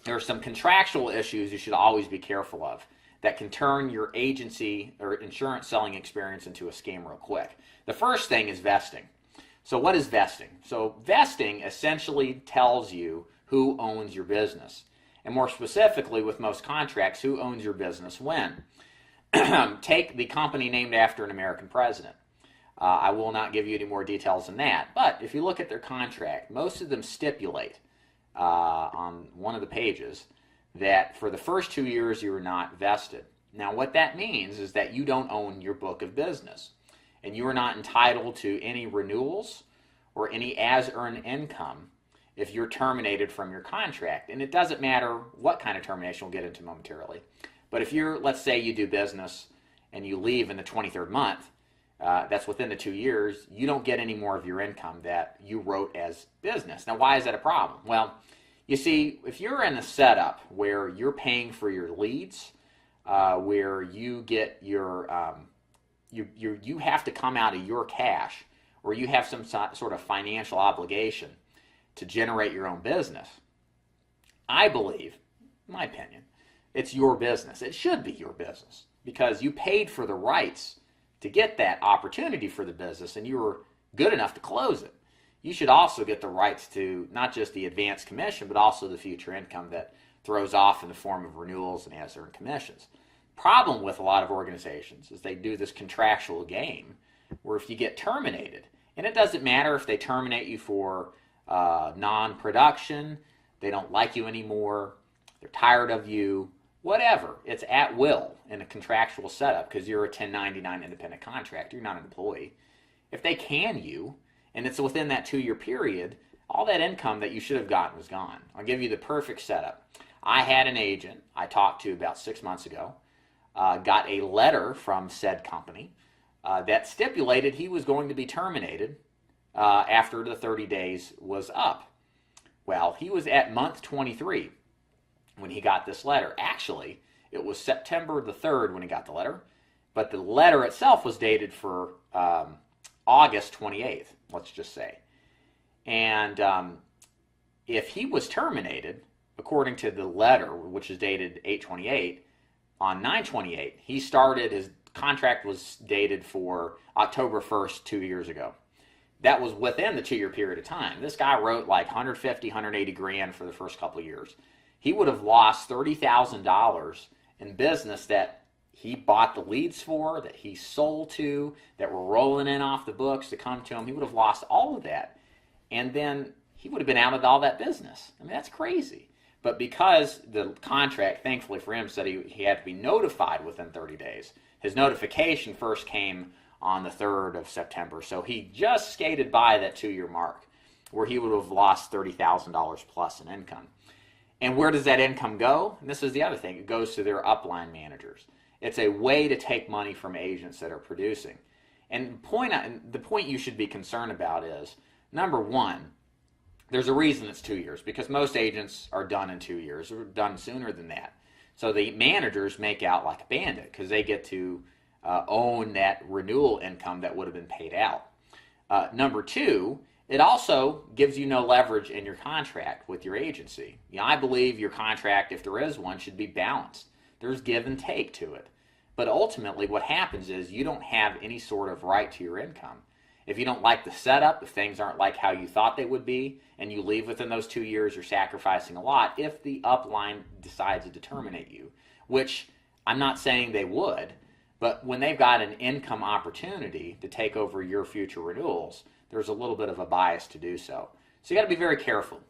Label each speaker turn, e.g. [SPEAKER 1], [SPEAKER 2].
[SPEAKER 1] there are some contractual issues you should always be careful of that can turn your agency or insurance selling experience into a scam real quick. The first thing is vesting. So what is vesting? So vesting essentially tells you who owns your business. And more specifically, with most contracts, who owns your business when. Take the company named after an American president. I will not give you any more details than that. But if you look at their contract, most of them stipulate on one of the pages that for the first 2 years you are not vested. Now what that means is that you don't own your book of business, and you are not entitled to any renewals or any as-earned income if you're terminated from your contract. And it doesn't matter what kind of termination, we'll get into momentarily. But if you're, let's say you do business and you leave in the 23rd month, that's within the 2 years, you don't get any more of your income that you wrote as business. Now why is that a problem? Well, you see, if you're in a setup where you're paying for your leads, where you get your, you have to come out of your cash, or you have some sort of financial obligation to generate your own business, I believe, in my opinion, it's your business. It should be your business because you paid for the rights to get that opportunity for the business and you were good enough to close it. You should also get the rights to not just the advance commission, but also the future income that throws off in the form of renewals and as-earned commissions. Problem with a lot of organizations is they do this contractual game where if you get terminated, and it doesn't matter if they terminate you for non-production, they don't like you anymore, they're tired of you, whatever. It's at will in a contractual setup because you're a 1099 independent contractor, you're not an employee. If they can you, and it's within that 2 year period, all that income that you should have gotten was gone. I'll give you the perfect setup. I had an agent I talked to about 6 months ago, got a letter from said company that stipulated he was going to be terminated after the 30 days was up. Well, he was at month 23 when he got this letter. Actually, it was September the 3rd when he got the letter, but the letter itself was dated for August 28th, let's just say. And if he was terminated, according to the letter, which is dated 8/28, on 9/28, he started, his contract was dated for October 1st, 2 years ago. That was within the 2 year period of time. This guy wrote like 150, 180 grand for the first couple of years. He would have lost $30,000 in business that he bought the leads for, that he sold to, that were rolling in off the books to come to him. He would have lost all of that. And then he would have been out of all that business. I mean, that's crazy. But because the contract, thankfully for him, said he had to be notified within 30 days, his notification first came on the 3rd of September. So he just skated by that 2 year mark where he would have lost $30,000 plus in income. And where does that income go? And this is the other thing. It goes to their upline managers. It's a way to take money from agents that are producing. And the point you should be concerned about is, number one, there's a reason it's 2 years, because most agents are done in 2 years, or done sooner than that. So the managers make out like a bandit because they get to own that renewal income that would have been paid out. Number two, it also gives you no leverage in your contract with your agency. You know, I believe your contract, if there is one, should be balanced. There's give and take to it. But ultimately what happens is you don't have any sort of right to your income. If you don't like the setup, if things aren't like how you thought they would be, and you leave within those 2 years, you're sacrificing a lot if the upline decides to terminate you, which I'm not saying they would, but when they've got an income opportunity to take over your future renewals, there's a little bit of a bias to do so. So you got to be very careful.